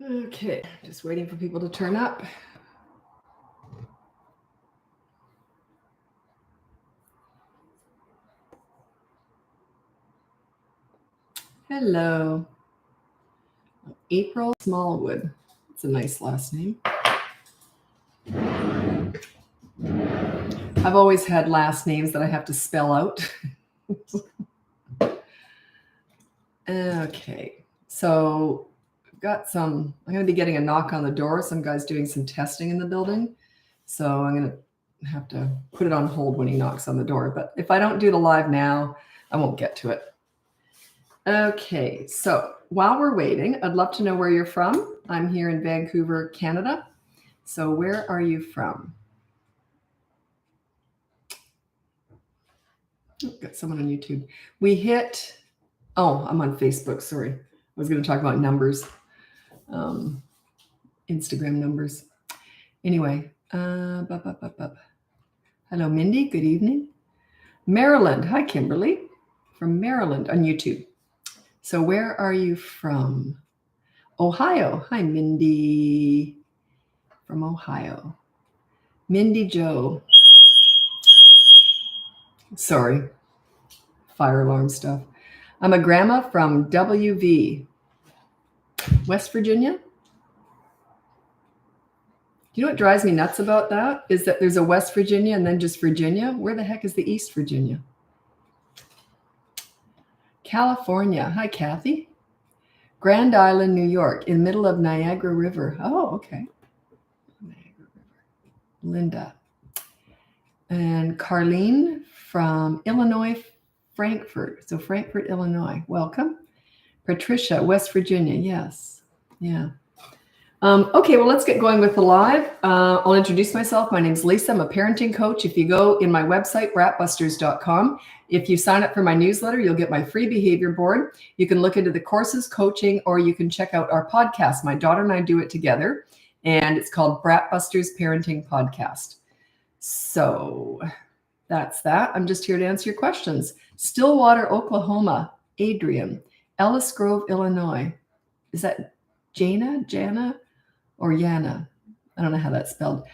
Okay, just waiting for people to turn up. Hello. April Smallwood. It's a nice last name. I've always had last names that I have to spell out. Okay, so I'm going to be getting a knock on the door. Some guy's doing some testing in the building. So I'm going to have to put it on hold when he knocks on the door. But if I don't do the live now, I won't get to it. Okay, so while we're waiting, I'd love to know where you're from. I'm here in Vancouver, Canada. So where are you from? Oh, got someone on YouTube. I'm on Facebook, sorry. I was going to talk about numbers, Instagram numbers. Anyway, hello, Mindy, good evening. Maryland, hi, Kimberly, from Maryland on YouTube. So where are you from? Ohio, hi, Mindy, from Ohio. Mindy Joe. Sorry, fire alarm stuff. I'm a grandma from WV, West Virginia. You know what drives me nuts about that is that there's a West Virginia and then just Virginia. Where the heck is the East Virginia? California. Hi, Kathy. Grand Island, New York, in the middle of Niagara River. Oh, okay. Niagara River. Linda. And Carlene from Illinois, Frankfurt. So Frankfurt, Illinois. Welcome. Patricia, West Virginia. Yes. Yeah. Okay, well, let's get going with the live. I'll introduce myself. My name's Lisa. I'm a parenting coach. If you go in my website, BratBusters.com, if you sign up for my newsletter, you'll get my free behavior board. You can look into the courses, coaching, or you can check out our podcast. My daughter and I do it together, and it's called BratBusters Parenting Podcast. So that's that. I'm just here to answer your questions. Stillwater, Oklahoma, Adrian. Ellis Grove, Illinois. Is that Jana? Or Yana. I don't know how that's spelled.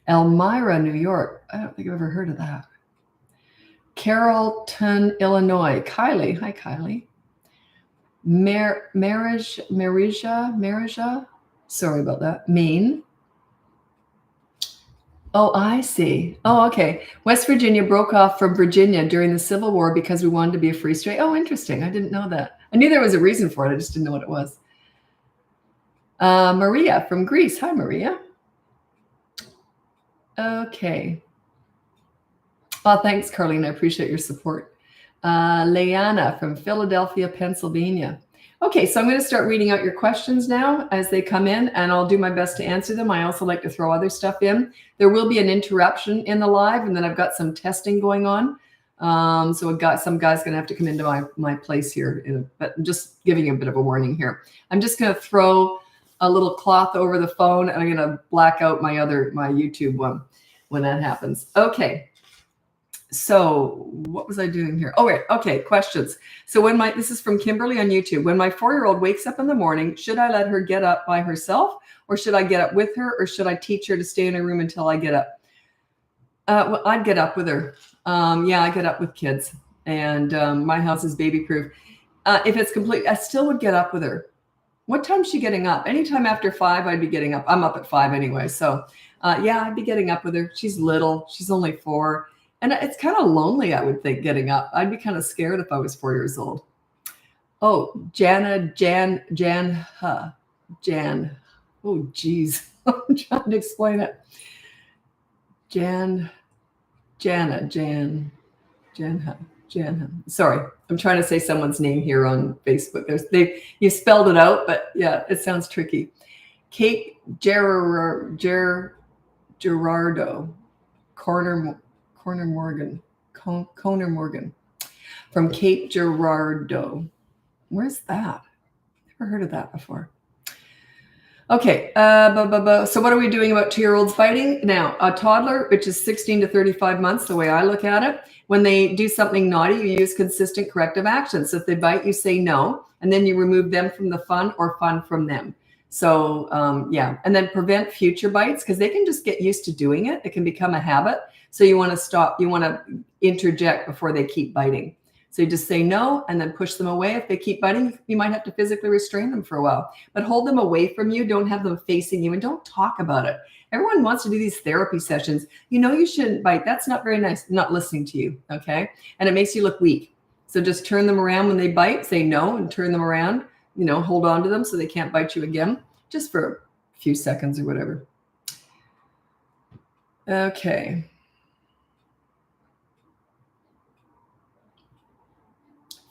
Elmira, New York. I don't think I've ever heard of that. Carrollton, Illinois. Kylie. Hi, Kylie. Marija. Sorry about that. Maine. Oh, I see. Oh, okay. West Virginia broke off from Virginia during the Civil War because we wanted to be a free state. Oh, interesting. I didn't know that. I knew there was a reason for it. I just didn't know what it was. Maria from Greece. Hi, Maria. Okay. Well, thanks, Carlene. I appreciate your support. Leanna from Philadelphia, Pennsylvania. Okay, so I'm going to start reading out your questions now as they come in, and I'll do my best to answer them. I also like to throw other stuff in. There will be an interruption in the live, and then I've got some testing going on. So some guy's going to have to come into my place here, but I'm just giving you a bit of a warning here. I'm just going to throw a little cloth over the phone, and I'm going to black out my YouTube one when that happens. Okay. So what was I doing here? Oh, wait. Okay. Questions. So this is from Kimberly on YouTube. When my 4-year-old wakes up in the morning, should I let her get up by herself, or should I get up with her, or should I teach her to stay in her room until I get up? Well, I'd get up with her. I get up with kids, and my house is baby proof. If it's complete, I still would get up with her. What time is she getting up? Anytime after 5, I'd be getting up. I'm up at 5 anyway. So I'd be getting up with her. She's little. She's only 4. And it's kind of lonely, I would think, getting up. I'd be kind of scared if I was 4 years old. Oh, Jan. Oh, geez. I'm trying to explain it. Jan. Sorry, I'm trying to say someone's name here on Facebook. You spelled it out, but yeah, it sounds tricky. Kate Gerardo, Conor Morgan, from Cape Girardeau. Where's that? Never heard of that before. Okay, so what are we doing about 2-year-olds fighting? Now, a toddler, which is 16 to 35 months, the way I look at it, when they do something naughty, you use consistent corrective action. So if they bite, you say no, and then you remove them from the fun or fun from them. So yeah, and then prevent future bites because they can just get used to doing it. It can become a habit. So you want to stop, you want to interject before they keep biting. So you just say no and then push them away. If they keep biting, you might have to physically restrain them for a while, but hold them away from you. Don't have them facing you and don't talk about it. Everyone wants to do these therapy sessions. You know, you shouldn't bite. That's not very nice. Not listening to you. Okay. And it makes you look weak. So just turn them around when they bite, say no and turn them around, you know, hold on to them so they can't bite you again, just for a few seconds or whatever. Okay.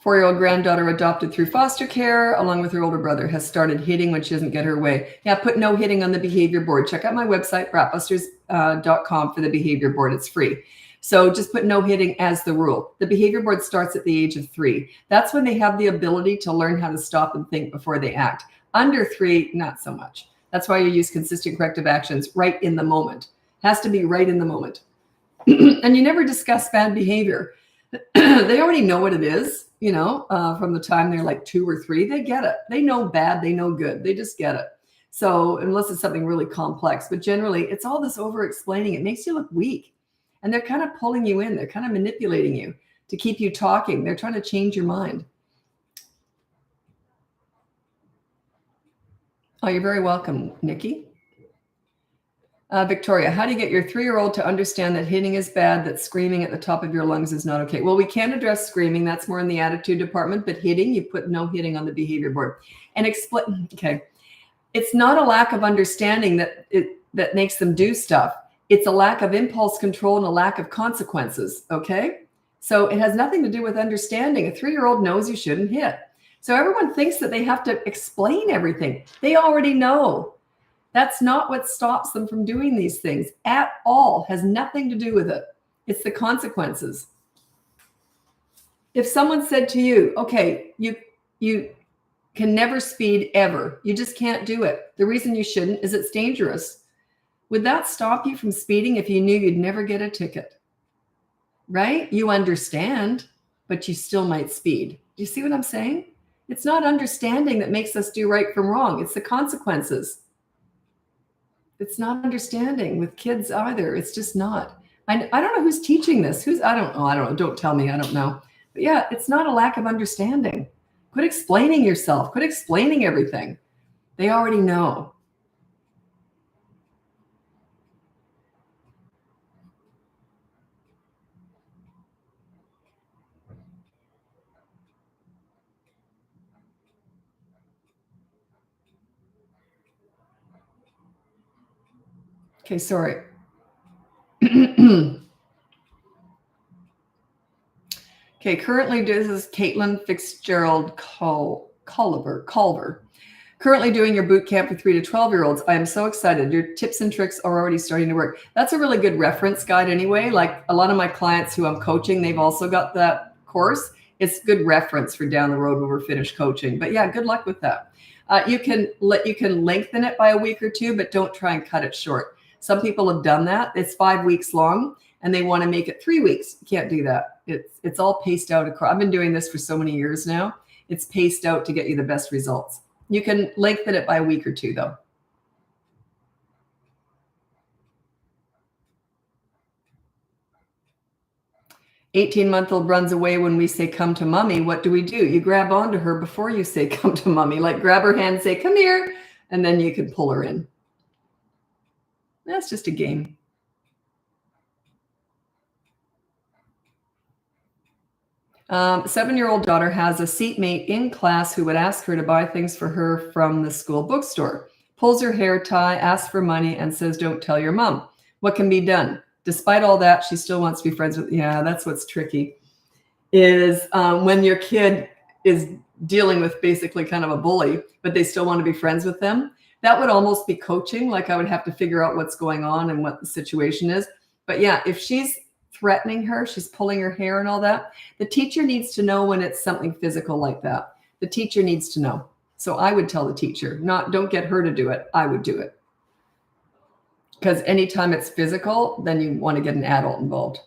Four-year-old granddaughter adopted through foster care, along with her older brother, has started hitting when she doesn't get her way. Yeah, put no hitting on the behavior board. Check out my website, BratBusters.com, for the behavior board. It's free. So just put no hitting as the rule. The behavior board starts at the age of 3. That's when they have the ability to learn how to stop and think before they act. Under 3, not so much. That's why you use consistent corrective actions right in the moment. It has to be right in the moment. And you never discuss bad behavior. They already know what it is, you know, from the time they're like 2 or 3, they get it. They know bad, they know good, they just get it. So unless it's something really complex, but generally it's all this over explaining. It makes you look weak and they're kind of pulling you in. They're kind of manipulating you to keep you talking. They're trying to change your mind. Oh, you're very welcome, Nikki. Victoria, how do you get your 3-year-old to understand that hitting is bad, that screaming at the top of your lungs is not okay? Well, we can address screaming. That's more in the attitude department, but hitting, you put no hitting on the behavior board. And explain, okay, it's not a lack of understanding that makes them do stuff. It's a lack of impulse control and a lack of consequences, okay? So it has nothing to do with understanding. A 3-year-old knows you shouldn't hit. So everyone thinks that they have to explain everything. They already know. That's not what stops them from doing these things at all. Has nothing to do with it. It's the consequences. If someone said to you, okay, you can never speed ever. You just can't do it. The reason you shouldn't is it's dangerous. Would that stop you from speeding if you knew you'd never get a ticket? Right? You understand, but you still might speed. Do you see what I'm saying? It's not understanding that makes us do right from wrong. It's the consequences. It's not understanding with kids either. It's just not. I don't know who's teaching this. I don't know. Don't tell me. I don't know. But yeah, it's not a lack of understanding. Quit explaining yourself. Quit explaining everything. They already know. Okay, sorry. Okay, currently this is Caitlin Fitzgerald Culver. Currently doing your boot camp for 3 to 12-year-olds. I am so excited. Your tips and tricks are already starting to work. That's a really good reference guide anyway. Like a lot of my clients who I'm coaching, they've also got that course. It's good reference for down the road when we're finished coaching. But yeah, good luck with that. You can lengthen it by a week or 2, but don't try and cut it short. Some people have done that. It's 5 weeks long and they want to make it 3 weeks. You can't do that. It's all paced out across. I've been doing this for so many years now. It's paced out to get you the best results. You can lengthen it by a week or 2, though. "18-month-old runs away when we say, 'Come to mommy.' What do? You grab onto her before you say, 'Come to mommy.' Like grab her hand, say, 'Come here,' and then you can pull her in. That's just a game. Seven-year-old daughter has a seatmate in class who would ask her to buy things for her from the school bookstore. Pulls her hair tie, asks for money, and says, 'Don't tell your mom.' What can be done? Despite all that, she still wants to be friends with." Yeah, that's what's tricky. Is when your kid is dealing with basically kind of a bully, but they still want to be friends with them. That would almost be coaching. Like I would have to figure out what's going on and what the situation is. But yeah, if she's threatening her, she's pulling her hair and all that, the teacher needs to know when it's something physical like that. The teacher needs to know. So I would tell the teacher, don't get her to do it. I would do it. Because anytime it's physical, then you want to get an adult involved.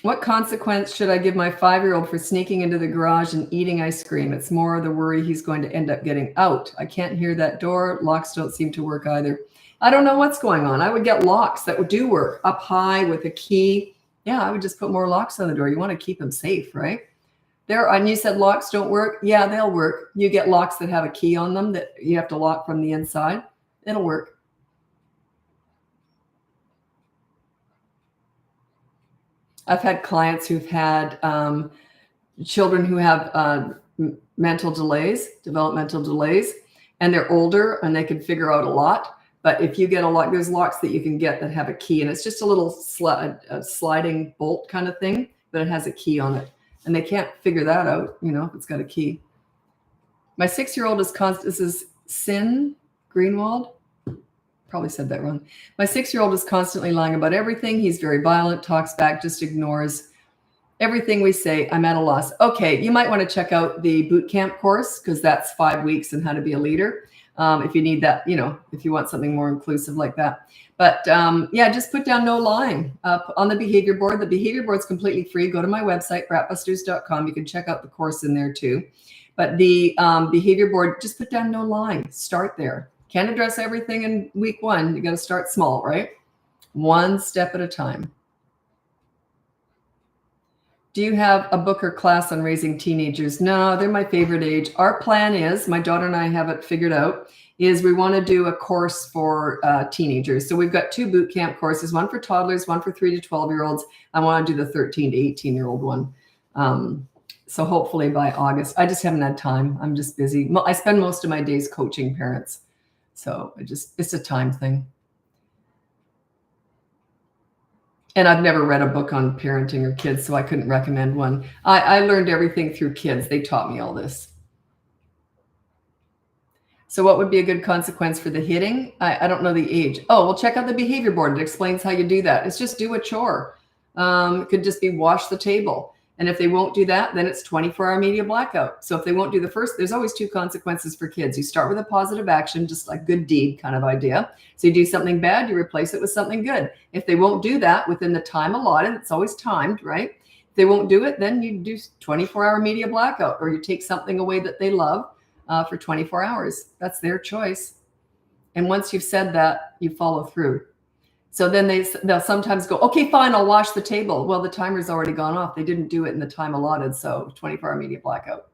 What consequence should I give my 5-year-old for sneaking into the garage and eating ice cream? It's more the worry he's going to end up getting out. I can't hear that door. Locks don't seem to work either. I don't know what's going on. I would get locks that would do work up high with a key. Yeah, I would just put more locks on the door. You want to keep them safe, right? And you said locks don't work. Yeah, they'll work. You get locks that have a key on them that you have to lock from the inside. It'll work. I've had clients who've had children who have mental delays, developmental delays, and they're older and they can figure out a lot. But if you get a lock, there's locks that you can get that have a key, and it's just a little sliding bolt kind of thing, but it has a key on it. And they can't figure that out, if it's got a key. My 6-year-old is this is Sin Greenwald. Probably said that wrong. My 6-year-old is constantly lying about everything. He's very violent, talks back, just ignores everything we say. I'm at a loss. Okay, you might want to check out the boot camp course, because that's 5 weeks on how to be a leader. If you need that, if you want something more inclusive like that. But yeah, just put down no lying on the behavior board. The behavior board is completely free. Go to my website, BratBusters.com. You can check out the course in there too. But the behavior board, just put down no lying. Start there. Can't address everything in week 1. You got to start small, right? One step at a time. Do you have a book or class on raising teenagers? No, they're my favorite age. Our plan is, my daughter and I have it figured out, is we want to do a course for teenagers. So we've got 2 boot camp courses, one for toddlers, one for 3 to 12-year-olds. I want to do the 13 to 18-year-old one. So hopefully by August. I just haven't had time. I'm just busy. I spend most of my days coaching parents. So it's a time thing. And I've never read a book on parenting or kids, so I couldn't recommend one. I learned everything through kids. They taught me all this. So what would be a good consequence for the hitting? I don't know the age. Oh, well, check out the behavior board. It explains how you do that. It's just do a chore. It could just be wash the table. And if they won't do that, then it's 24-hour media blackout. So if they won't do the first, there's always 2 consequences for kids. You start with a positive action, just like good deed kind of idea. So you do something bad, you replace it with something good. If they won't do that within the time allotted, it's always timed, right? If they won't do it, then you do 24-hour media blackout, or you take something away that they love for 24 hours. That's their choice. And once you've said that, you follow through. So then they'll sometimes go, okay, fine, I'll wash the table. Well, the timer's already gone off. They didn't do it in the time allotted. So 24-hour media blackout.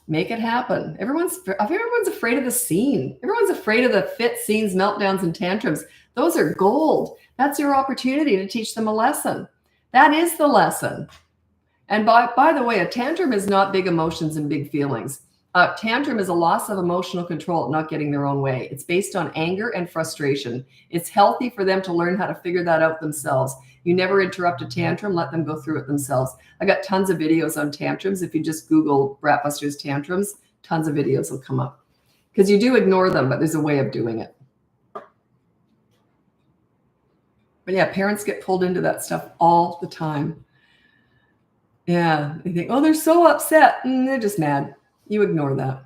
Make it happen. Everyone's afraid of the scene. Everyone's afraid of the fit scenes, meltdowns, and tantrums. Those are gold. That's your opportunity to teach them a lesson. That is the lesson. And by the way, a tantrum is not big emotions and big feelings. Tantrum is a loss of emotional control, not getting their own way. It's based on anger and frustration. It's healthy for them to learn how to figure that out themselves. You never interrupt a tantrum, let them go through it themselves. I got tons of videos on tantrums. If you just Google BratBusters tantrums, tons of videos will come up. Because you do ignore them, but there's a way of doing it. But yeah, parents get pulled into that stuff all the time. Yeah, they think, oh, they're so upset. They're just mad. You ignore that.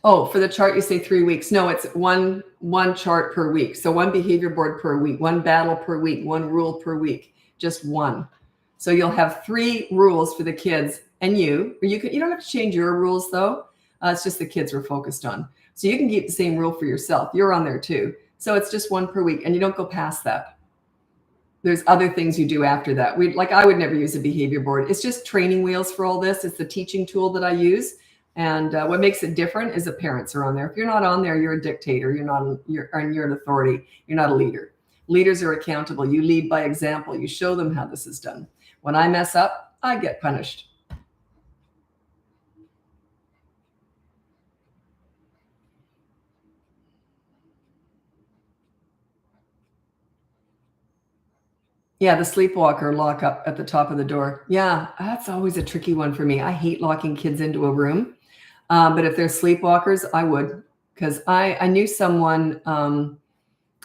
Oh, for the chart, you say 3 weeks. No, it's one chart per week. So one behavior board per week, one battle per week, one rule per week, just one. So you'll have 3 rules for the kids and you. You don't have to change your rules though. It's just the kids we're focused on. So you can keep the same rule for yourself. You're on there too. So it's just 1 per week and you don't go past that. There's other things you do after that. I would never use a behavior board. It's just training wheels for all this. It's the teaching tool that I use. And what makes it different is the parents are on there. If you're not on there, you're a dictator. You're an authority. You're not a leader. Leaders are accountable. You lead by example. You show them how this is done. When I mess up, I get punished. Yeah, the sleepwalker lock up at the top of the door. Yeah, that's always a tricky one for me. I hate locking kids into a room. But if they're sleepwalkers, I would. Because I knew someone, I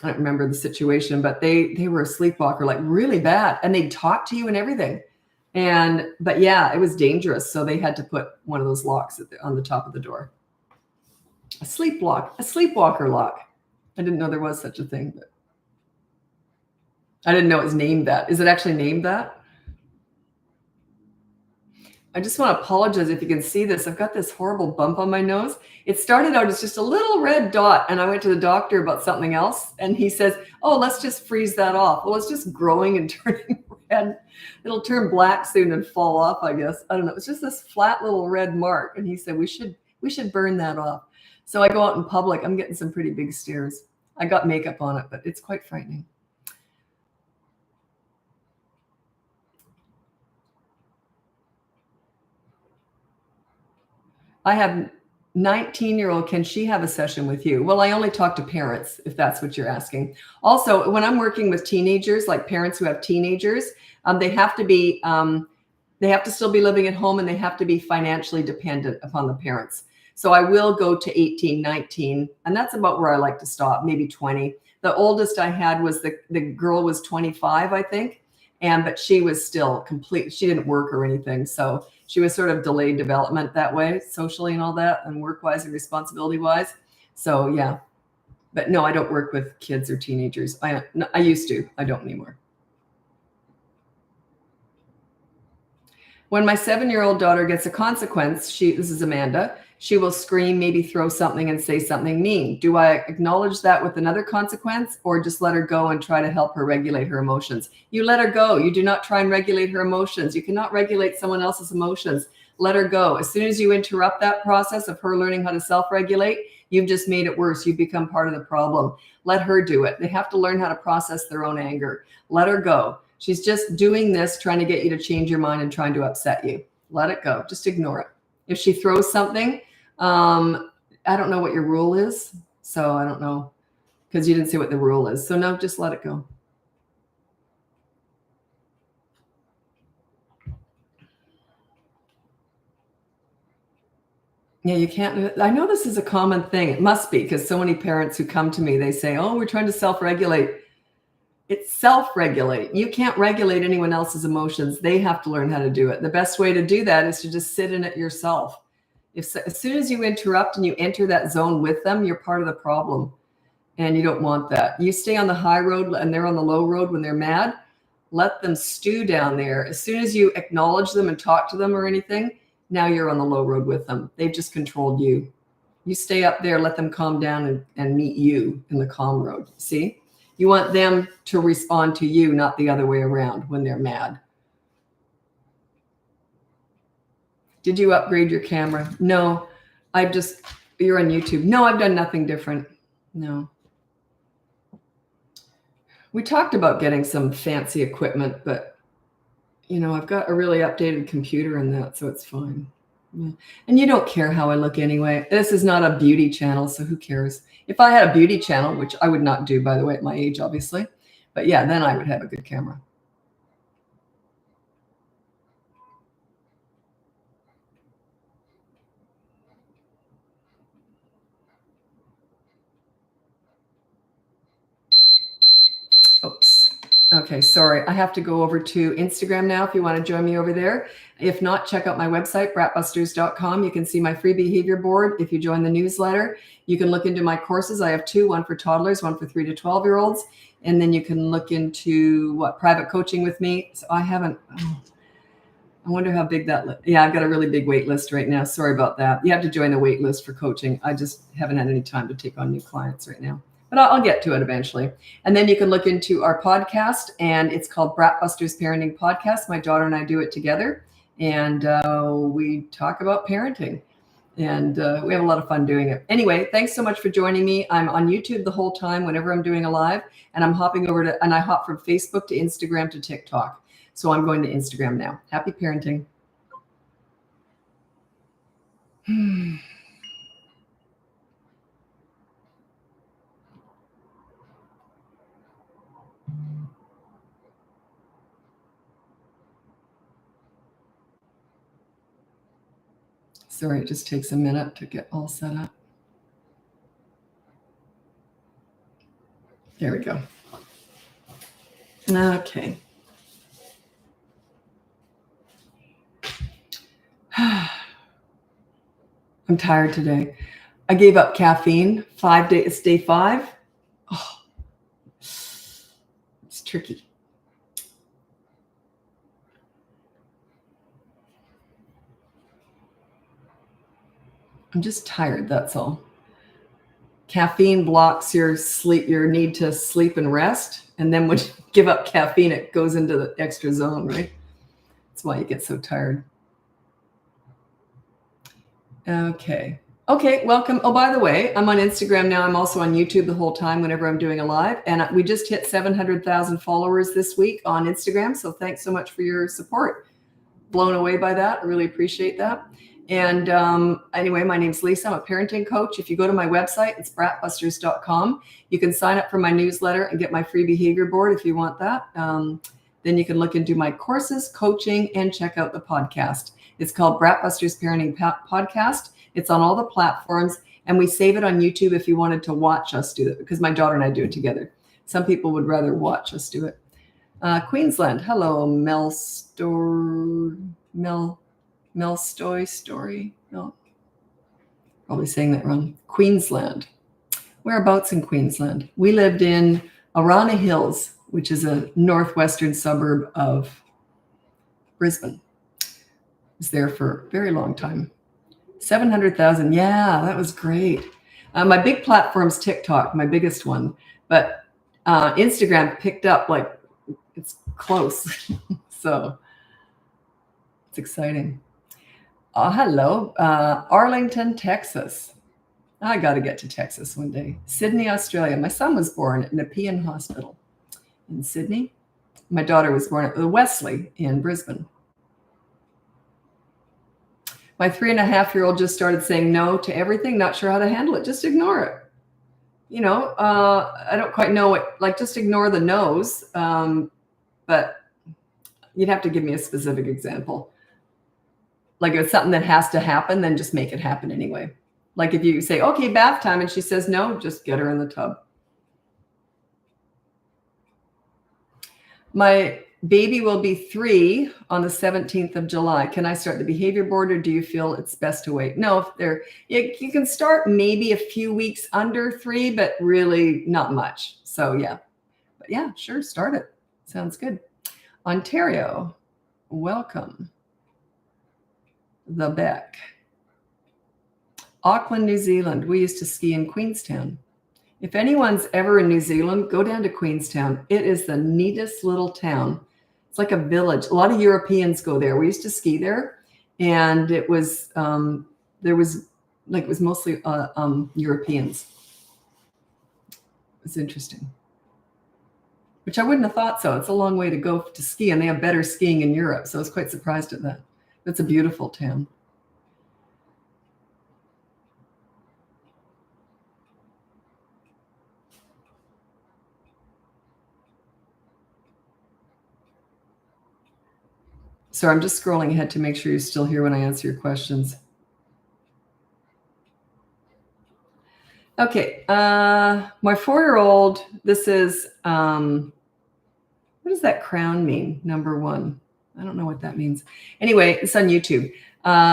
don't remember the situation, but they were a sleepwalker, like really bad. And they'd talk to you and everything. But yeah, it was dangerous. So they had to put one of those locks on the top of the door. A sleepwalker lock. I didn't know there was such a thing. But I didn't know it was named that. Is it actually named that? I just want to apologize if you can see this. I've got this horrible bump on my nose. It started out as just a little red dot, and I went to the doctor about something else, and he says, oh, let's just freeze that off. Well, it's just growing and turning red. It'll turn black soon and fall off, I guess. I don't know. It's just this flat little red mark, and he said we should burn that off. So I go out in public. I'm getting some pretty big stares. I got makeup on it, but it's quite frightening. I have 19-year-old. Can she have a session with you? Well, I only talk to parents, if that's what you're asking. Also, when I'm working with teenagers, like parents who have teenagers, they have to still be living at home, and they have to be financially dependent upon the parents. So I will go to 18, 19, and that's about where I like to stop, maybe 20. The oldest I had was the girl was 25, I think. But she was still complete. She didn't work or anything. So she was sort of delayed development that way, socially and all that, and work-wise and responsibility-wise. So yeah, but no, I don't work with kids or teenagers. I used to. I don't anymore. When my 7-year-old daughter gets a consequence, this is Amanda, she will scream, maybe throw something and say something mean. Do I acknowledge that with another consequence, or just let her go and try to help her regulate her emotions? You let her go. You do not try and regulate her emotions. You cannot regulate someone else's emotions. Let her go. As soon as you interrupt that process of her learning how to self-regulate, you've just made it worse. You've become part of the problem. Let her do it. They have to learn how to process their own anger. Let her go. She's just doing this, trying to get you to change your mind and trying to upset you. Let it go. Just ignore it. If she throws something, I don't know what your rule is. So I don't know, because you didn't say what the rule is. So no, just let it go. Yeah, you can't. I know this is a common thing. It must be, because so many parents who come to me, they say, oh, we're trying to self-regulate. It's self-regulate. You can't regulate anyone else's emotions. They have to learn how to do it. The best way to do that is to just sit in it yourself. As soon as you interrupt and you enter that zone with them, you're part of the problem. And you don't want that. You stay on the high road and they're on the low road when they're mad. Let them stew down there. As soon as you acknowledge them and talk to them or anything, now you're on the low road with them. They've just controlled you. You stay up there, let them calm down and meet you in the calm road. See? You want them to respond to you, not the other way around when they're mad. Did you upgrade your camera? No, you're on YouTube. No, I've done nothing different. No. We talked about getting some fancy equipment, but I've got a really updated computer and that, so it's fine. Yeah. And you don't care how I look anyway. This is not a beauty channel, so who cares? If I had a beauty channel, which I would not do, by the way, at my age, obviously. But yeah, then I would have a good camera. Oops. Okay, sorry. I have to go over to Instagram now if you want to join me over there. If not, check out my website, BratBusters.com. You can see my free behavior board. If you join the newsletter, you can look into my courses. I have two, one for toddlers, one for 3 to 12-year-olds. And then you can look into private coaching with me. So I wonder how big that, yeah, I've got a really big wait list right now. Sorry about that. You have to join the wait list for coaching. I just haven't had any time to take on new clients right now. But I'll get to it eventually. And then you can look into our podcast, and it's called BratBusters Parenting Podcast. My daughter and I do it together, and we talk about parenting, and we have a lot of fun doing it. Anyway, thanks so much for joining me. I'm on YouTube the whole time whenever I'm doing a live, and I'm hopping over and I hop from Facebook to Instagram to TikTok. So I'm going to Instagram now. Happy parenting. Sorry, it just takes a minute to get all set up. There we go. Okay. I'm tired today. I gave up caffeine 5 days. It's day 5. Oh, it's tricky. I'm just tired, that's all. Caffeine blocks your sleep, your need to sleep and rest. And then when you give up caffeine, it goes into the extra zone, right? That's why you get so tired. Okay. Okay, welcome. Oh, by the way, I'm on Instagram now. I'm also on YouTube the whole time whenever I'm doing a live. And we just hit 700,000 followers this week on Instagram. So thanks so much for your support. Blown away by that. I really appreciate that. And anyway, my name's Lisa. I'm a parenting coach. If you go to my website, it's BratBusters.com. You can sign up for my newsletter and get my free behavior board if you want that. Then you can look into my courses, coaching, and check out the podcast. It's called BratBusters Parenting Podcast. It's on all the platforms, and we save it on YouTube if you wanted to watch us do it, because my daughter and I do it together. Some people would rather watch us do it. Queensland. Hello, Melstoy Story. No, probably saying that wrong. Queensland. Whereabouts in Queensland? We lived in Arana Hills, which is a northwestern suburb of Brisbane. I was there for a very long time. 700,000. Yeah, that was great. My big platform's TikTok, my biggest one. But Instagram picked up, like, it's close. So it's exciting. Hello, Arlington, Texas. I got to get to Texas one day. Sydney, Australia. My son was born at Nepean Hospital in Sydney. My daughter was born at the Wesley in Brisbane. My 3.5-year-old just started saying no to everything, not sure how to handle it. Just ignore it. You know, I don't quite know what, like, just ignore the no's. But you'd have to give me a specific example. Like, if it's something that has to happen, then just make it happen anyway. Like if you say, okay, bath time, and she says no, just get her in the tub. My baby will be 3 on the 17th of July. Can I start the behavior board, or do you feel it's best to wait? No, if they're, you can start maybe a few weeks under 3, but really not much. So yeah, but yeah, sure, start it. Sounds good. Ontario, welcome. The Beck. Auckland, New Zealand. We used to ski in Queenstown. If anyone's ever in New Zealand, go down to Queenstown. It is the neatest little town. It's like a village. A lot of Europeans go there. We used to ski there, and it was it was mostly Europeans. It's interesting, which I wouldn't have thought so. It's a long way to go to ski, and they have better skiing in Europe. So I was quite surprised at that. It's a beautiful town. So I'm just scrolling ahead to make sure you're still here when I answer your questions. Okay, my 4-year-old, this is, what does that crown mean? Number 1. I don't know what that means. Anyway, it's on YouTube.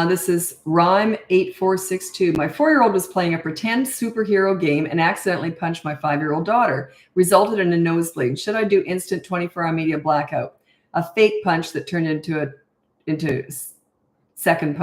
This is Rhyme 8462. My 4-year-old was playing a pretend superhero game and accidentally punched my 5-year-old daughter. Resulted in a nosebleed. Should I do instant 24-hour media blackout? A fake punch that turned into second punch.